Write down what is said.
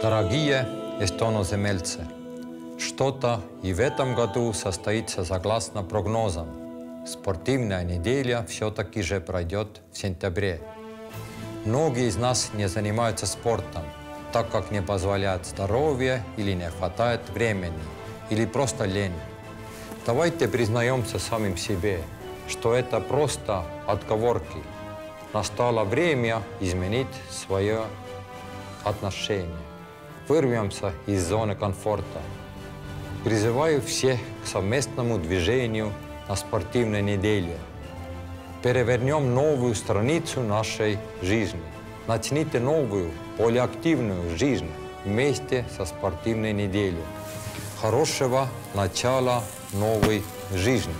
Дорогие эстоноземельцы, что-то и в этом году состоится согласно прогнозам. Спортивная неделя все-таки же пройдет в сентябре. Многие из нас не занимаются спортом, так как не позволяет здоровье или не хватает времени, или просто лень. Давайте признаемся самим себе, что это просто отговорки. Настало время изменить свое отношение. Вырвемся из зоны комфорта. Призываю всех к совместному движению на спортивной неделе. Перевернем новую страницу нашей жизни. Начните новую, более активную жизнь вместе со спортивной неделей. Хорошего начала новой жизни!